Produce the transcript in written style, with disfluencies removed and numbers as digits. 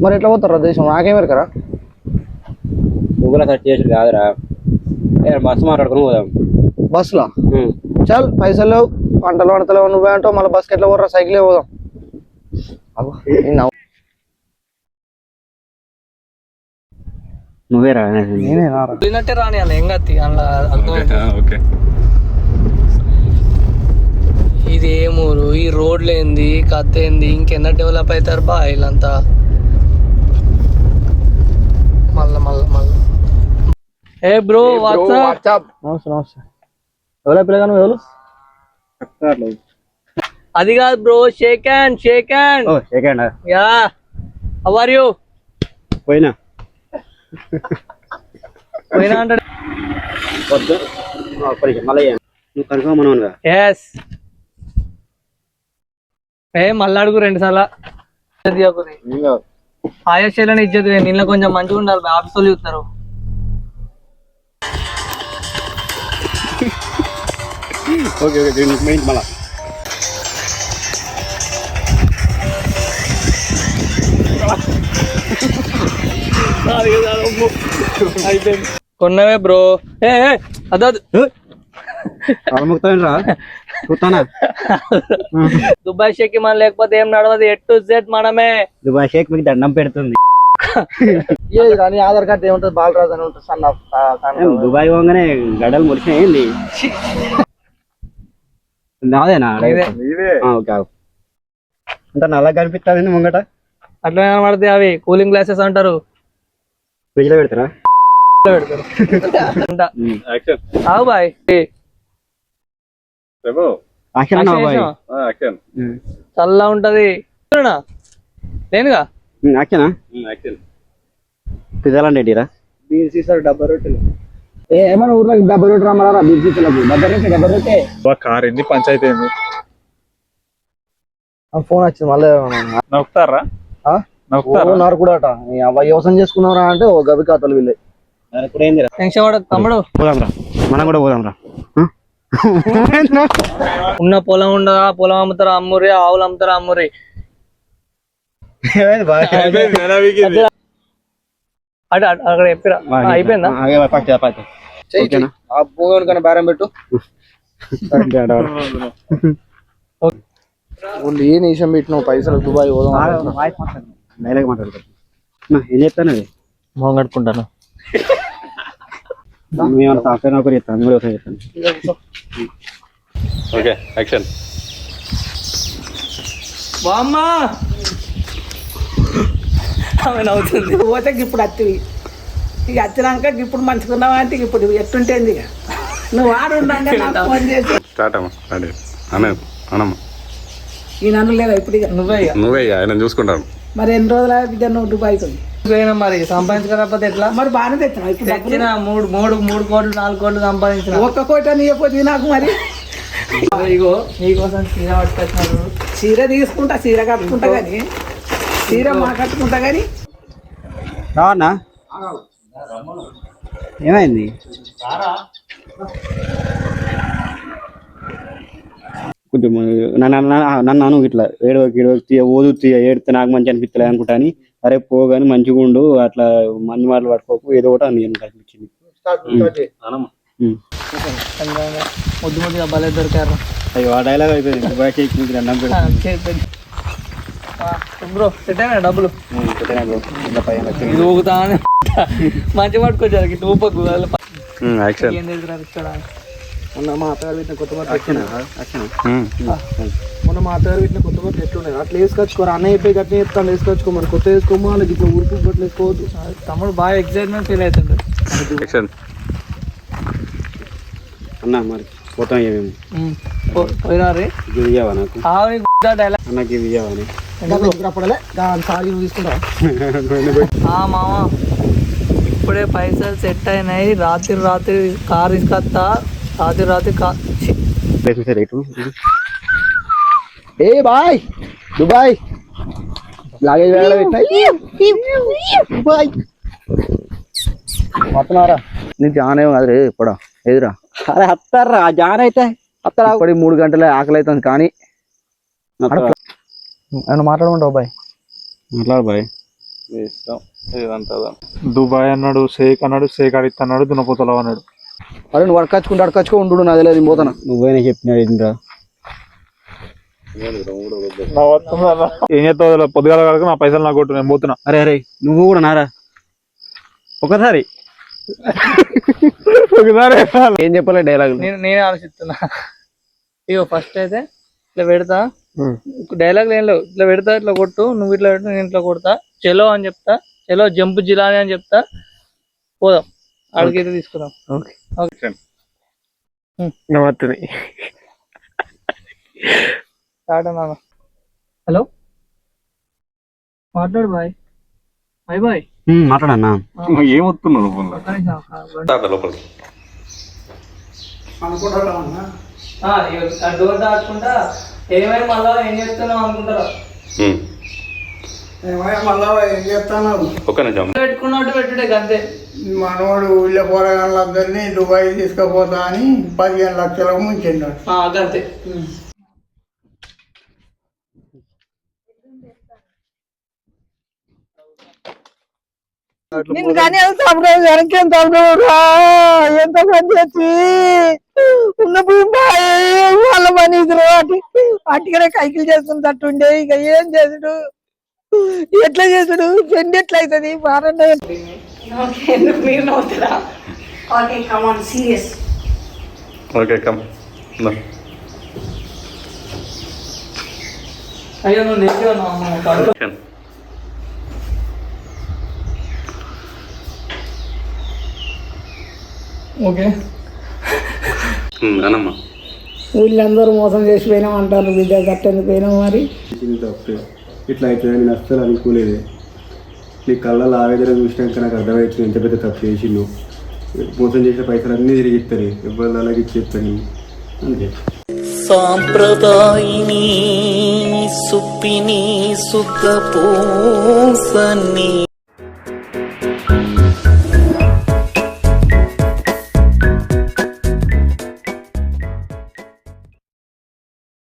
మరి ఎట్లా పోతారా దేశం నాకేమెరకరా గూగుల్ సెర్చ్ చేసి కాదురా బస్సు మాట్లాడుకుని పోదాం బస్సులా చల్ పైసలు లేవు పంటలు వంటలేవు నువ్వే అంటావు మళ్ళీ బస్కి ఎట్లా పోరా సైకిలే పోదాం నువ్వే రా నేనే రాని అన్న ఏం కత్తి అందులో ఇది ఏమూరు ఈ రోడ్లు ఏంది కథ ఏంది ఇంకెన్న డెవలప్ అవుతారు బా వీళ్ళంతా మళ్ళా ఏ బ్రో వాట్సాప్ నమస్తే ఎవరు పిల్లగా నువ్వు ఎవరు అది కాదు bro shake hand yeah how are you పోయినా అంటాడు మళ్ళీ నువ్వు కన్ఫర్మ్ అనుగా ఎస్ మళ్ళీ అడుగు 2 సార్లు ఆయాశాలని ఇచ్చేది నిన్న కొంచెం మంచిగా ఉండాలి ఆఫీస్ వాళ్ళు చూస్తారు ఓకే మళ్ళా కొన్నవే బ్రో అదో రా చూస్తానా దుబాయ్ షేక్ మన లేకపోతే ఏం నడవదు ఎట్ టు జెడ్ మనమే దుబాయ్ షేక్ మీకు దండం పెడుతుంది కానీ ఆధార్ కార్డు ఏముంటుంది బాలరాజు అని ఉంటుంది సన్న దుబాయ్ పోగానే గడలు మురిసినాయింది నాదేనా ఓకే అంటే నల్ల కనిపిస్తుంది ముంగట అట్లా కనబడతాయి అవి కూలింగ్ గ్లాసెస్ అంటారు ఫ్రిడ్జ్ లో పెడతారా ఆవు బాయ్ చల్లా ఉంటది లేనుగా పిజ్జాలండి ఏంటిరా బీర్ సీసాలు 70 రొట్టెలు ఏమన్నా ఊర్లో 70 రొట్టెలు అమ్మారా బీర్ సీసాలకు 70 రొట్టె కార్ ఏంది పంచాయతీ ఏంది ఫోన్ వచ్చింది మళ్ళీ నవ్వుతారా ఉన్నారు కూడా అట వ్యవసాయం చేసుకున్నారా అంటే ఓ గవి ఖాతాలు వీళ్ళే తమ్ముడు పోదాంరా మనం కూడా పోదాంరా ఉన్న పొలం ఉండదా పొలం అమ్ముతారా అమ్మురి ఆవులు అమ్ముతారా అమ్మురి అక్కడ చెప్పిరా అయిపోయిందా భూమి బేరం పెట్టు ఏ నిమిషం పెట్టినావు పైసలు దుబాయ్ పోదాం ఏం చెప్తాను అది మొహం కట్టుకుంటాను మేము సాఫ్ట్వేర్ నౌకరీ చెప్తాను మీరు ఒకసారి చెప్తాను ఓకే యాక్షన్ బామ్మా ఆమె నవ్వుతుంది పోతే ఇప్పుడు అత్తివి ఇక వచ్చినాక ఇప్పుడు మంచుకున్నావా అంటే ఇప్పుడు ఎట్టుంటేంది ఇక నువ్వు ఆడుండగా నాకు ఫోన్ చేసి స్టార్ట్ అమ్మా రెడీ అనమ్మా ఈ నన్ను లేదా ఇప్పుడు ఇక నువ్వే ఆయన చూసుకుంటాను మరి ఎన్ని రోజుల బిడ్డ నువ్వు దుబాయ్ కొని మరి సంపాదించకపోతే ఎట్లా మరి బాగానే తెచ్చినావు ఇప్పుడు తెచ్చిన 3 కోట్లు 4 కోట్లు సంపాదించిన 1 కోటి అని చెప్పొద్దు నాకు మరి ఇగో నీకోసం చీర పట్టుకొచ్చినారు చీర తీసుకుంటా చీర కట్టుకుంటా కానీ చీర మా కట్టుకుంటా కానీ రావన్నా ఏమైంది కొంచెం నన్ను ఇట్లా ఏడవకి ఓదు ఏడితే నాకు మంచి అనిపిస్తలే అనుకుంటా అని అరే పోగాని మంచిగా ఉండు అట్లా మంది మాటలు పట్టుకోకు ఏదో ఒకటి అని అనిపించింది ముద్దు ముద్దుగా భలే దొరికారు అయ్యో ఆ డైలాగ్ అయిపోయింది అన్నం బ్రో సెట్ అయినా డబ్బులు ఊగుతానే మంచి పట్టుకొచ్చారు ఇటు ఊపకు ఏం తెలుసు మొన్న మా అత్తగారు వీటిని కొత్త మొన్న మా అత్తగారు వీటిని కొత్త బట్టలు ఎట్లున్నాయి అట్లా వేసుకొచ్చుకోరు అన్న అయిపోయి అట్లా చెప్తాను వేసుకోవచ్చు మరి కొత్త వేసుకోమో వాళ్ళకి ఇట్లా ఊరికి బట్టలు వేసుకోవద్దు తమ్ముడు బాగా ఎక్సైట్మెంట్ ఫీల్ అవుతుంది అన్నా మరి పోతాం పోయినా రే ఇవ్వవా నాకు అన్నకి ఇవి ఇవ్వని అప్పుడే సారీ తీసుకుంటా మామ ఇప్పుడే పైసలు సెట్ అయినాయి రాత్రి కార్ తీసుకొస్తా రాత్రి ఏ బాయ్ దుబాయ్ లాగేజ్ దుబాయ్ వస్తున్నారా నీ జాన్ ఏమో అది రే ఇప్పుడు ఎదురా అరే వస్తారా జాన్ అయితే అత్తరా 3 గంటలే ఆకలి అవుతుంది కానీ మాట్లాడమంటావు బాయ్ మాట్లాడు బాయ్ ఇష్టం ఏదంతా దుబాయ్ అన్నాడు, షేక్ అన్నాడు, షేక్ అడిగితే అన్నాడు, దున్నపోతలో అన్నాడు. అరే నువ్వు అడకచ్చుకో ఉండు నాది లేదు నేను పోతాను. నువ్వైనా చెప్పినాడు ఇంద్రా. ఏం చేస్తావు పొద్దుగాల కనుక నా పైసలు నాకు కొట్టు, నేను పోతున్నా. అరే అరే నువ్వు కూడా నారా ఒకసారి ఏం చెప్పలే డైలాగ్. నేనే ఆలోచిస్తున్నా. ఇగో ఫస్ట్ అయితే ఇట్లా పెడతా, డైలాగ్ ఏం లేవు, ఇట్లా పెడతా, ఇట్లా కొట్టు, నువ్వు ఇట్లా పెట్టు, నేను ఇట్లా కొడతా, చలో అని చెప్తా, చలో జంప్ జిలాని అని చెప్తా, పోదాం ఆడికైతే తీసుకుందాం. ఓకే నమస్తే. హలో మాట్లాడు బాయ్. బాయ్ బాయ్ మాట్లాడన్నా. ఏమొస్తున్నావు లోపలికి డోర్ దాటుకుంటా ఏమైనా మళ్ళా ఏం చేస్తున్నావు అనుకుంటారా? మళ్ళా ఏం చేస్తాను ఒక్క నిమిషం. పెట్టుకున్నట్టు పెట్టుడే అంతే. మనవాడు ఊళ్ళో పోరగాళ్ళందరినీ దుబాయ్ తీసుకుపోతా అని 15 లక్షలకు ముంచిండాడు. అంతే. నిన్ను కానీ తమ్ముడు వెనకేం తమ్ముడు ఎంత పని చేసి ఉన్న వాళ్ళ పని అట్టుగానే కైకిలు చేసుకున్నట్టుండే. ఇక ఏం చేసుడు, ఎట్లా చేసుడు, చెండి ఎట్లా అవుతుంది మారండి. మీరు నవ్వుతారా? Okay come on serious. Okay come. అయ్యో నువ్వు నిజం ఓకే. అనమ్మా వీళ్ళందరూ మోసం చేసిపోయినాం అంటారు. బిడ్డ కట్టేందుకు పోయినాం మరి. తప్పే ఇట్లా అవుతుందని నేను అస్సలు అనుకోలేదే. నీ కళ్ళలో ఆవేదన చూసినాక నాకు అర్థమవుతుంది ఎంత పెద్ద తప్పు చేసిండు. మోసం చేసిన పైసలు అన్నీ తిరిగి ఇస్తాను, ఎవరు అలాగే ఇచ్చేస్తాను అంతే. సాంప్రదాయిని సుప్పిని సుఖ పూసని